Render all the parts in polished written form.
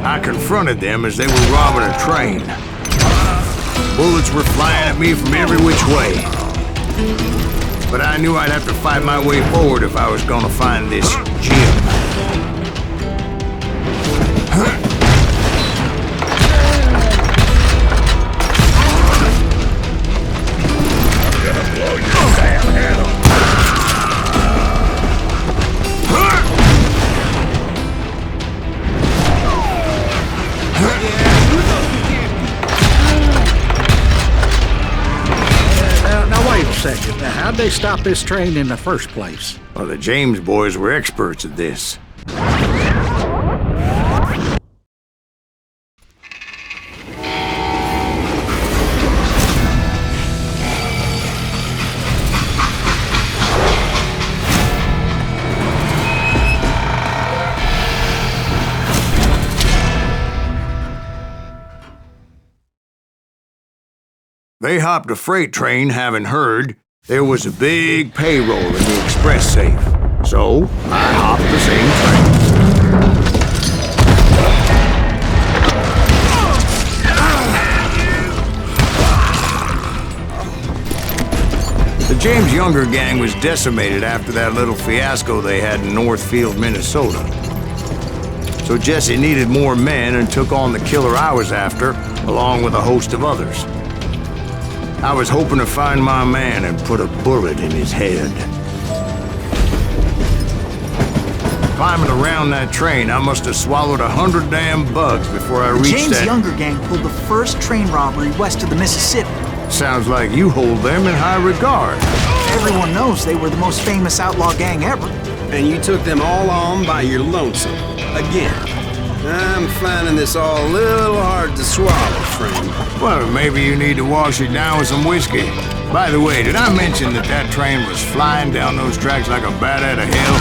I confronted them as they were robbing a train. Bullets were flying at me from every which way. But I knew I'd have to fight my way forward if I was gonna find this Jim. Second. Now, how'd they stop this train in the first place? Well, the James boys were experts at this. They hopped a freight train, having heard there was a big payroll in the express safe. So, I hopped the same train. The James Younger gang was decimated after that little fiasco they had in Northfield, Minnesota. So Jesse needed more men and took on the killer I was after, along with a host of others. I was hoping to find my man and put a bullet in his head. Climbing around that train, I must have swallowed 100 damn bugs before I reached James Younger gang pulled the first train robbery west of the Mississippi. Sounds like you hold them in high regard. Everyone knows they were the most famous outlaw gang ever. And you took them all on by your lonesome. Again. I'm finding this all a little hard to swallow, friend. Well, maybe you need to wash it down with some whiskey. By the way, did I mention that that train was flying down those tracks like a bat out of hell?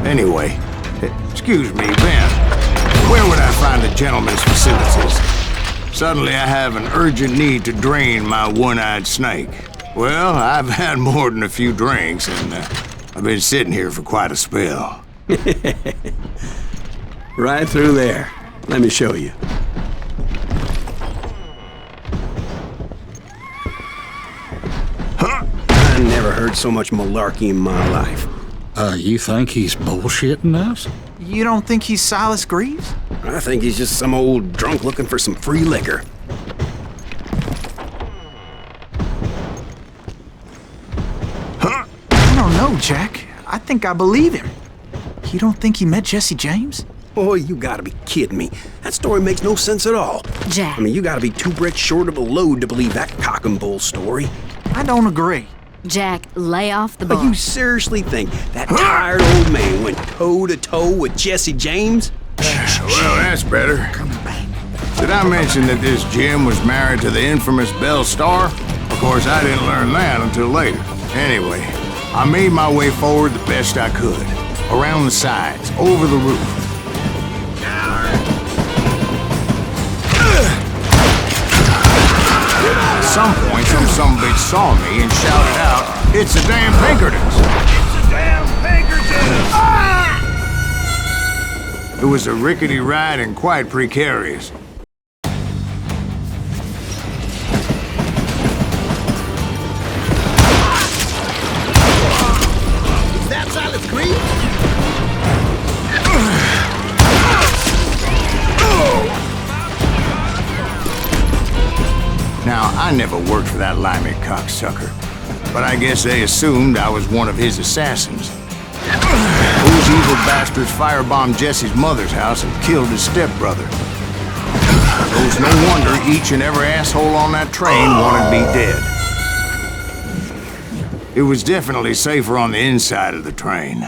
Anyway, excuse me, Ben. Where would I find the gentleman's facilities? Suddenly I have an urgent need to drain my one-eyed snake. Well, I've had more than a few drinks, and I've been sitting here for quite a spell. Right through there. Let me show you. I never heard so much malarkey in my life. You think he's bullshitting us? You don't think he's Silas Greaves? I think he's just some old drunk looking for some free liquor. I don't know, Jack. I think I believe him. You don't think he met Jesse James? Oh, you gotta be kidding me. That story makes no sense at all. Jack. I mean, you gotta be 2 bricks short of a load to believe that cock and bull story. I don't agree. Jack, lay off the bar. You seriously think that tired old man went toe-to-toe with Jesse James? Well, that's better. Did I mention that this Jim was married to the infamous Belle Starr? Of course, I didn't learn that until later. Anyway, I made my way forward the best I could. Around the sides, over the roof. At some point, some sumbitch saw me and shouted out, "It's the damn Pinkertons!" It's the damn Pinkertons! Ah! It was a rickety ride and quite precarious. Is that Silas Greaves? Now, I never worked for that limey cocksucker, but I guess they assumed I was one of his assassins. Those evil bastards firebombed Jesse's mother's house and killed his stepbrother. So it's no wonder each and every asshole on that train wanted me dead. It was definitely safer on the inside of the train.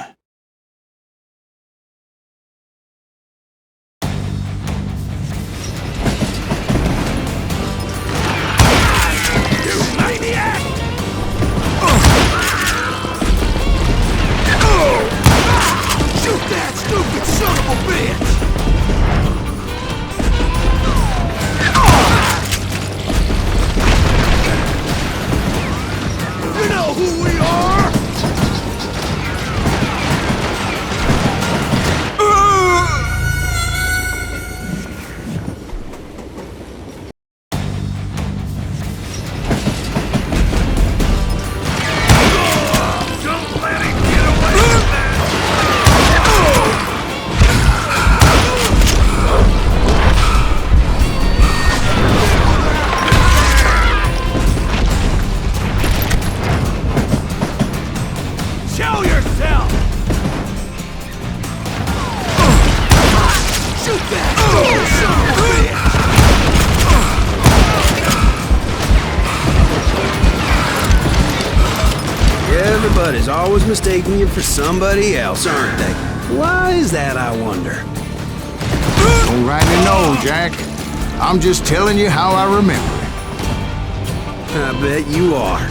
Everybody's always mistaking you for somebody else, aren't they? Why is that, I wonder? Don't rightly know, Jack. I'm just telling you how I remember it. I bet you are.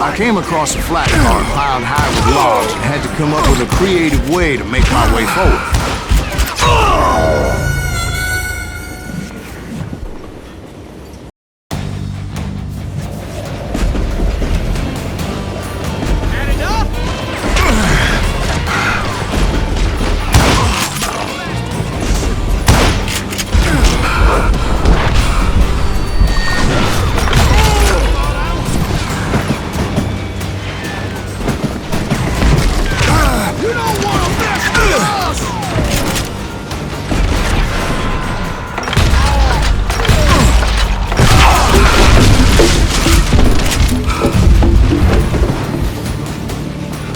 I came across a flat car piled high with logs and had to come up with a creative way to make my way forward.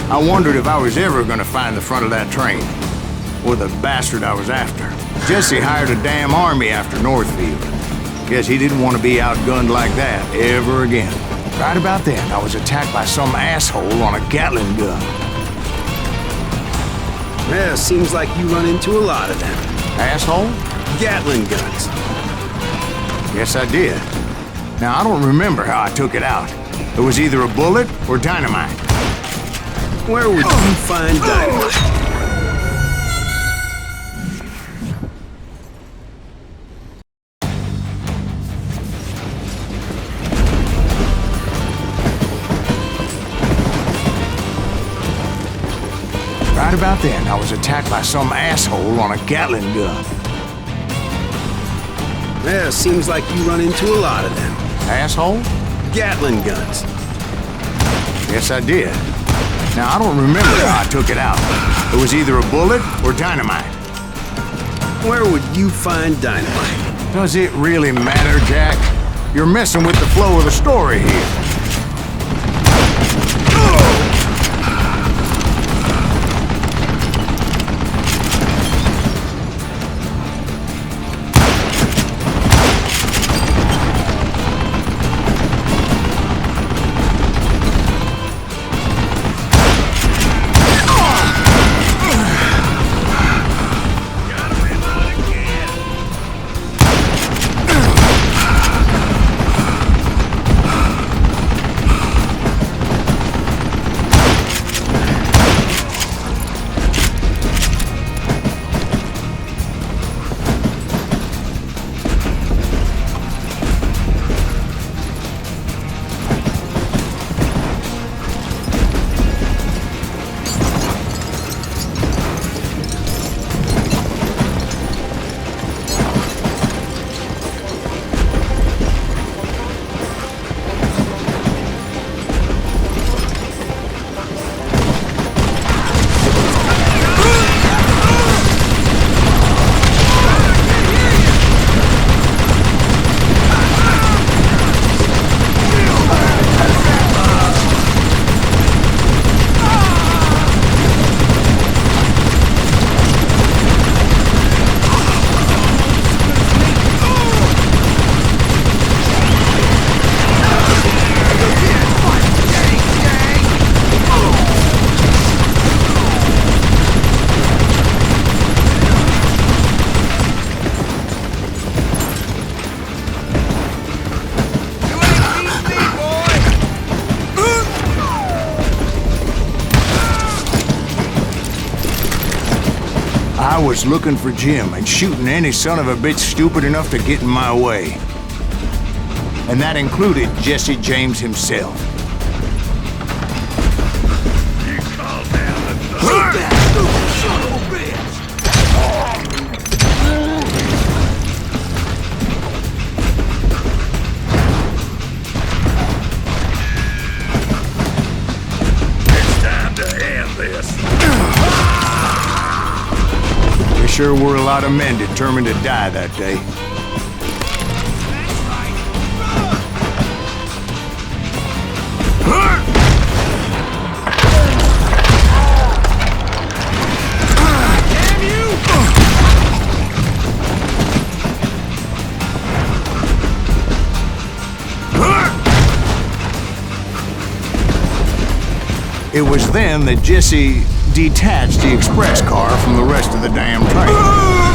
I wondered if I was ever gonna find the front of that train, or the bastard I was after. Jesse hired a damn army after Northfield. Guess he didn't want to be outgunned like that ever again. Right about then, I was attacked by some asshole on a Gatling gun. Yeah, seems like you run into a lot of them. Asshole? Gatling guns. Yes, I did. Now, I don't remember how I took it out. It was either a bullet or dynamite. Where would you find dynamite? Right about then, I was attacked by some asshole on a Gatling gun. Yeah, seems like you run into a lot of them. Asshole? Gatling guns. Yes, I did. Now, I don't remember how I took it out. It was either a bullet or dynamite. Where would you find dynamite? Does it really matter, Jack? You're messing with the flow of the story here. was looking for Jim and shooting any son of a bitch stupid enough to get in my way. And that included Jesse James himself. There sure were a lot of men determined to die that day. It was then that Jesse detached the express car from the rest of the damn train.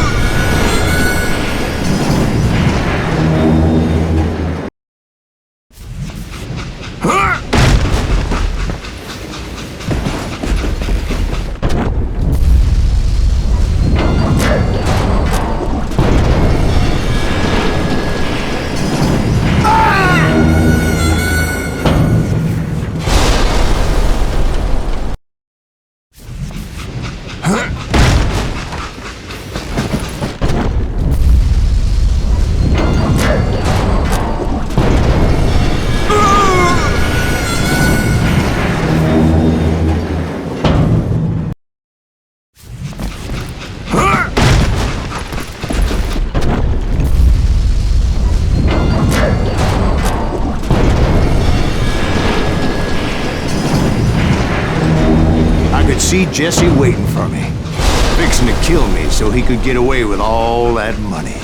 See Jesse waiting for me, fixing to kill me so he could get away with all that money.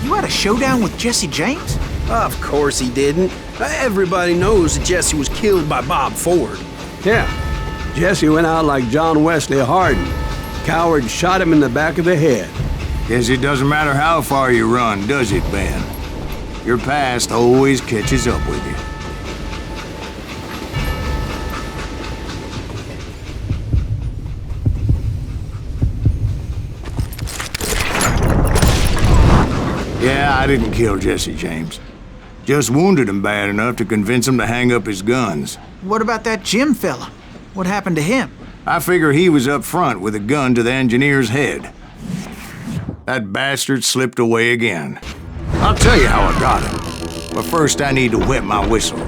You had a showdown with Jesse James? Of course he didn't. Everybody knows that Jesse was killed by Bob Ford. Yeah, Jesse went out like John Wesley Hardin. Coward shot him in the back of the head. Guess it doesn't matter how far you run, does it, Ben? Your past always catches up with you. Yeah, I didn't kill Jesse James. Just wounded him bad enough to convince him to hang up his guns. What about that Jim fella? What happened to him? I figure he was up front with a gun to the engineer's head. That bastard slipped away again. I'll tell you how I got him. But first I need to wet my whistle.